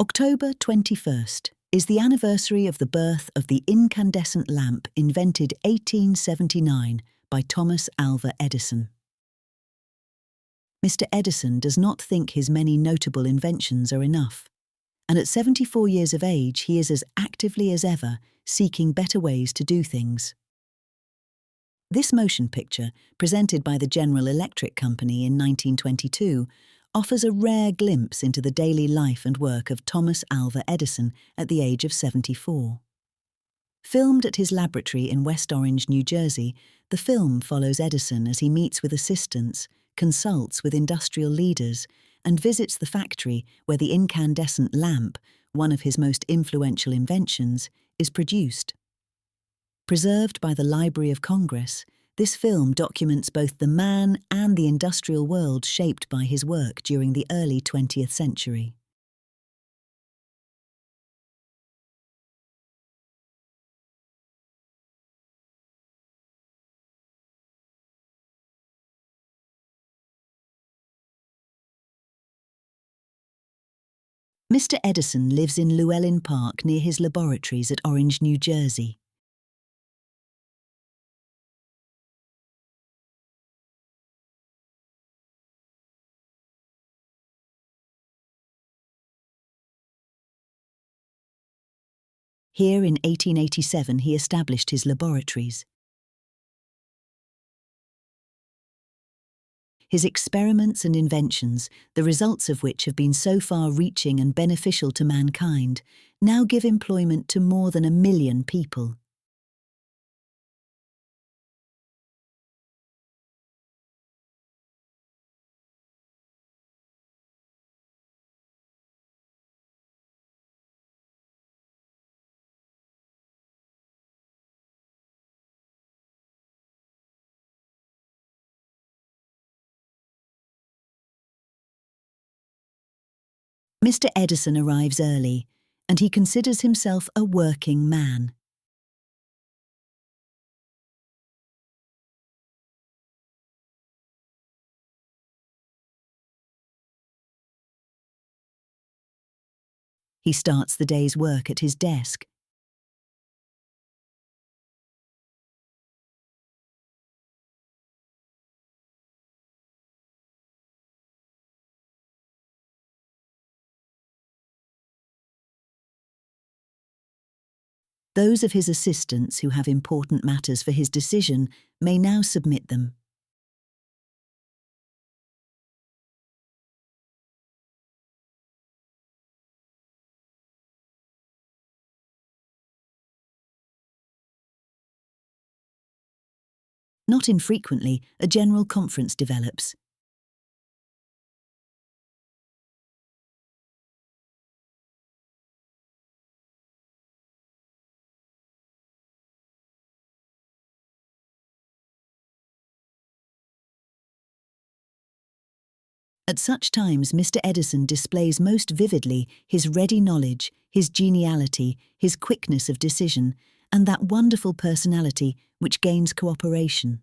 October 21st is the anniversary of the birth of the incandescent lamp invented 1879 by Thomas Alva Edison. Mr. Edison does not think his many notable inventions are enough, and at 74 years of age he is as actively as ever seeking better ways to do things. This motion picture, presented by the General Electric Company in 1922, offers a rare glimpse into the daily life and work of Thomas Alva Edison at the age of 74. Filmed at his laboratory in West Orange, New Jersey, the film follows Edison as he meets with assistants, consults with industrial leaders, and visits the factory where the incandescent lamp, one of his most influential inventions, is produced. Preserved by the Library of Congress, this film documents both the man and the industrial world shaped by his work during the early 20th century. Mr. Edison lives in Llewellyn Park near his laboratories at Orange, New Jersey. Here in 1887 he established his laboratories. His experiments and inventions, the results of which have been so far-reaching and beneficial to mankind, now give employment to more than 1 million people. Mr. Edison arrives early, and he considers himself a working man. He starts the day's work at his desk. Those of his assistants who have important matters for his decision may now submit them. Not infrequently, a general conference develops. At such times, Mr. Edison displays most vividly his ready knowledge, his geniality, his quickness of decision, and that wonderful personality which gains cooperation.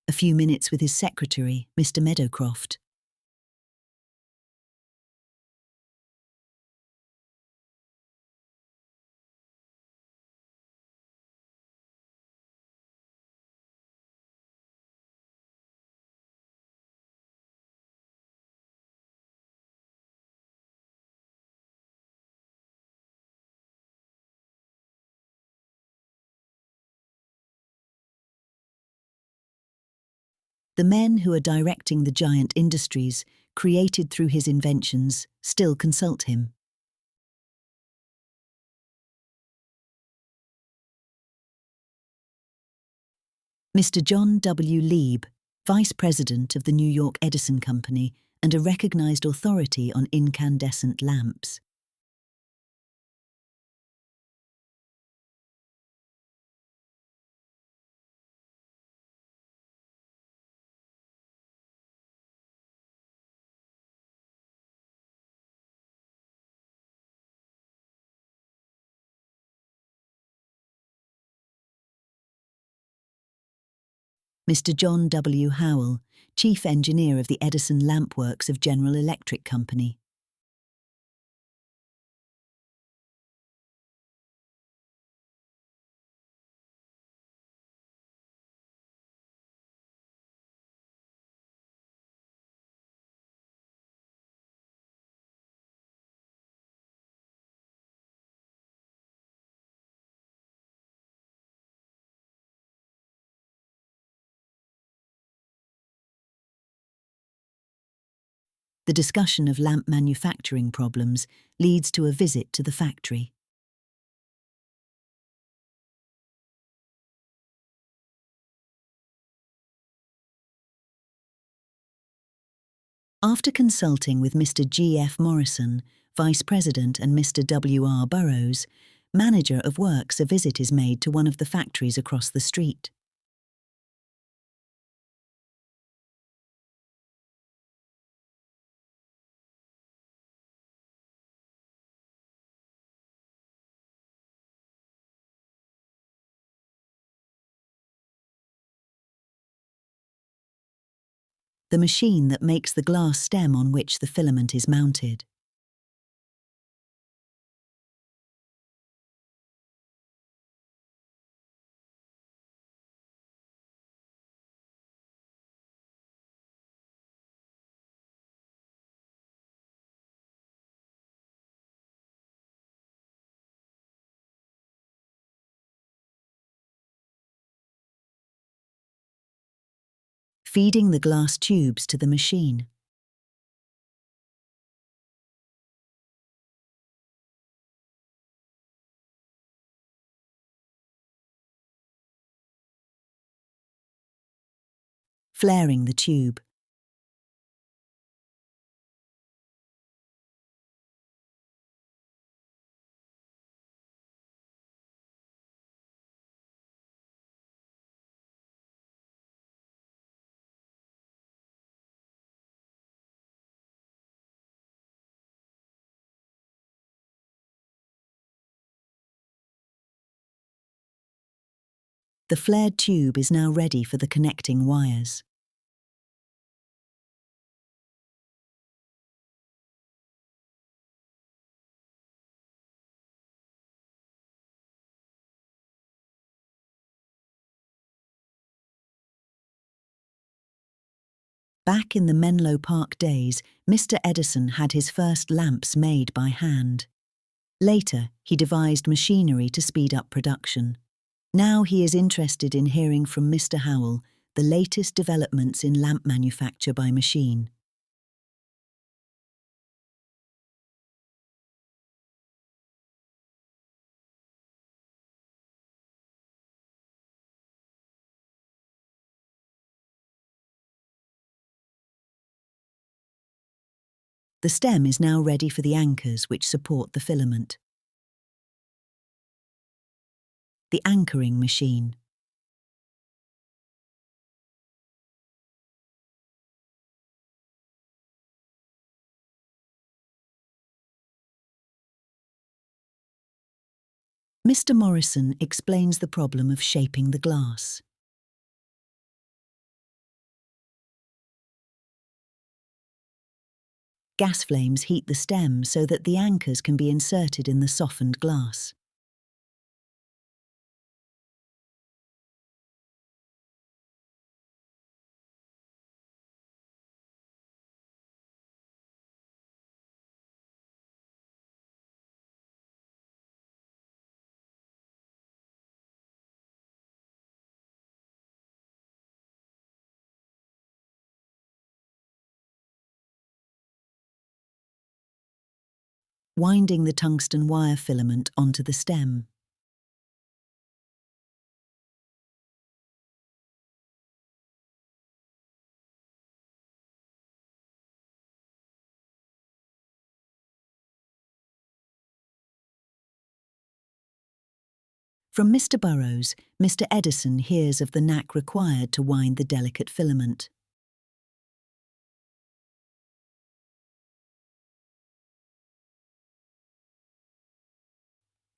A few minutes with his secretary, Mr. Meadowcroft. The men who are directing the giant industries created through his inventions still consult him. Mr. John W. Lieb, Vice President of the New York Edison Company and a recognized authority on incandescent lamps. Mr. John W. Howell, Chief Engineer of the Edison Lamp Works of General Electric Company. The discussion of lamp manufacturing problems leads to a visit to the factory. After consulting with Mr. G. F. Morrison, Vice President, and Mr. W. R. Burrows, Manager of Works, a visit is made to one of the factories across the street. The machine that makes the glass stem on which the filament is mounted. Feeding the glass tubes to the machine. Flaring the tube. The flared tube is now ready for the connecting wires. Back in the Menlo Park days, Mr. Edison had his first lamps made by hand. Later, he devised machinery to speed up production. Now he is interested in hearing from Mr. Howell the latest developments in lamp manufacture by machine. The stem is now ready for the anchors which support the filament. The anchoring machine. Mr. Morrison explains the problem of shaping the glass. Gas flames heat the stem so that the anchors can be inserted in the softened glass. winding the tungsten wire filament onto the stem. From Mr. Burroughs, Mr. Edison hears of the knack required to wind the delicate filament.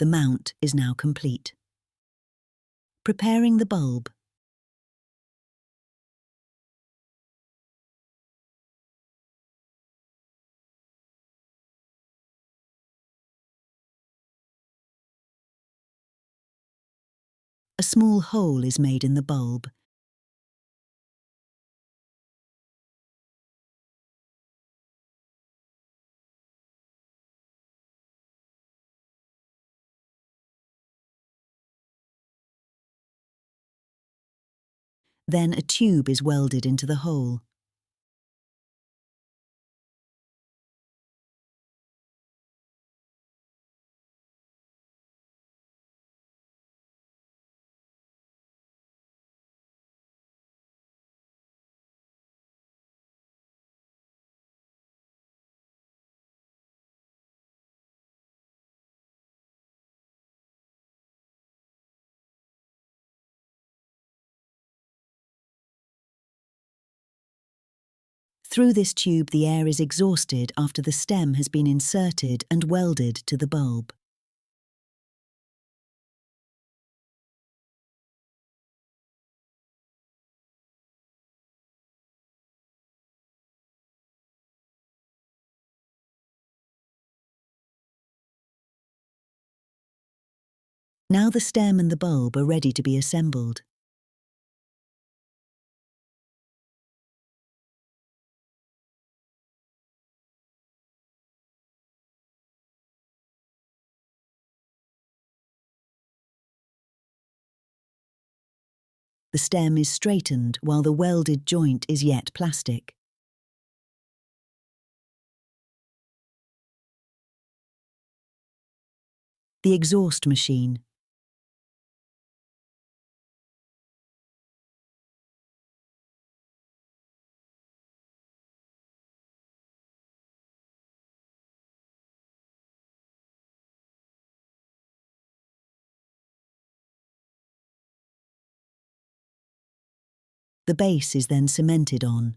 The mount is now complete. Preparing the bulb. A small hole is made in the bulb. Then a tube is welded into the hole. Through this tube the air is exhausted after the stem has been inserted and welded to the bulb. Now the stem and the bulb are ready to be assembled. The stem is straightened while the welded joint is yet plastic. The exhaust machine. The base is then cemented on.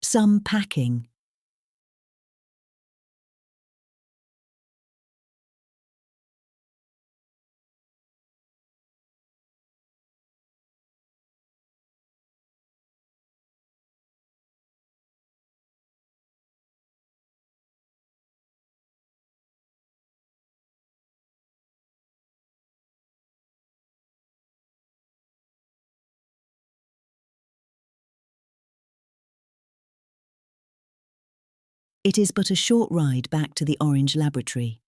Some packing. It is but a short ride back to the Orange Laboratory.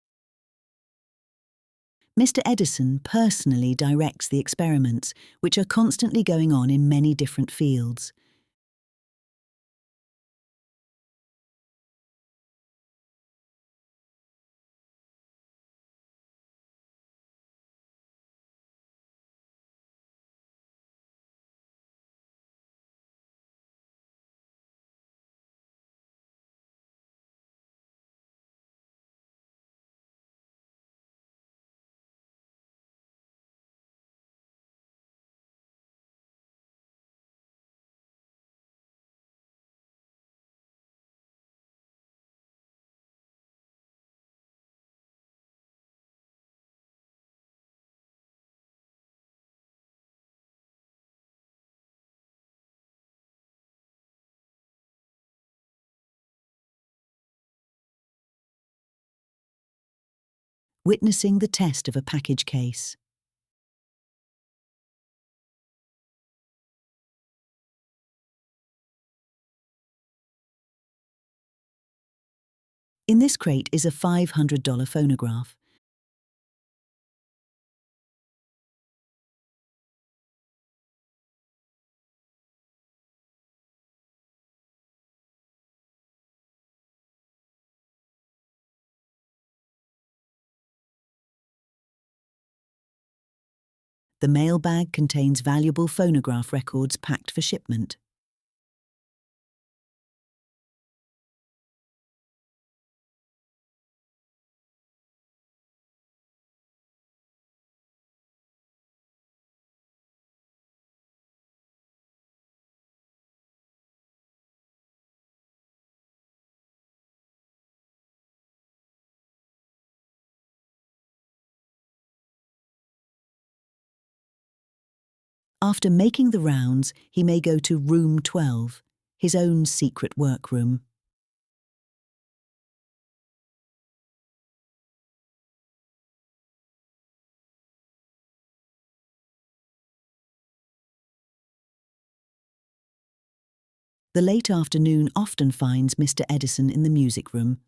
Mr. Edison personally directs the experiments, which are constantly going on in many different fields. Witnessing the test of a package case. In this crate is a $500 phonograph. The mail bag contains valuable phonograph records packed for shipment. After making the rounds, he may go to room 12, his own secret workroom. The late afternoon often finds Mr. Edison in the music room.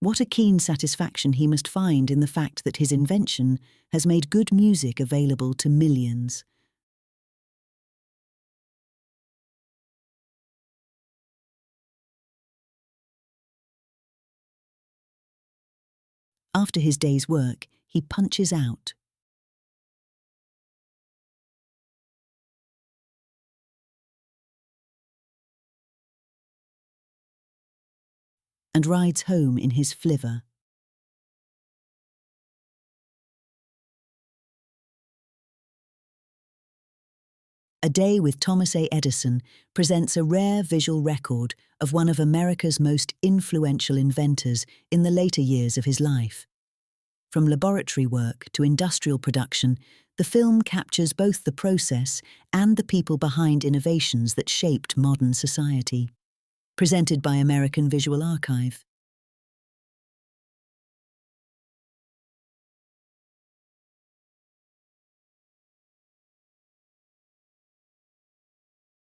What a keen satisfaction he must find in the fact that his invention has made good music available to millions. After his day's work, he punches out. And rides home in his flivver. A Day with Thomas A. Edison presents a rare visual record of one of America's most influential inventors in the later years of his life. From laboratory work to industrial production, the film captures both the process and the people behind innovations that shaped modern society. Presented by American Visual Archive.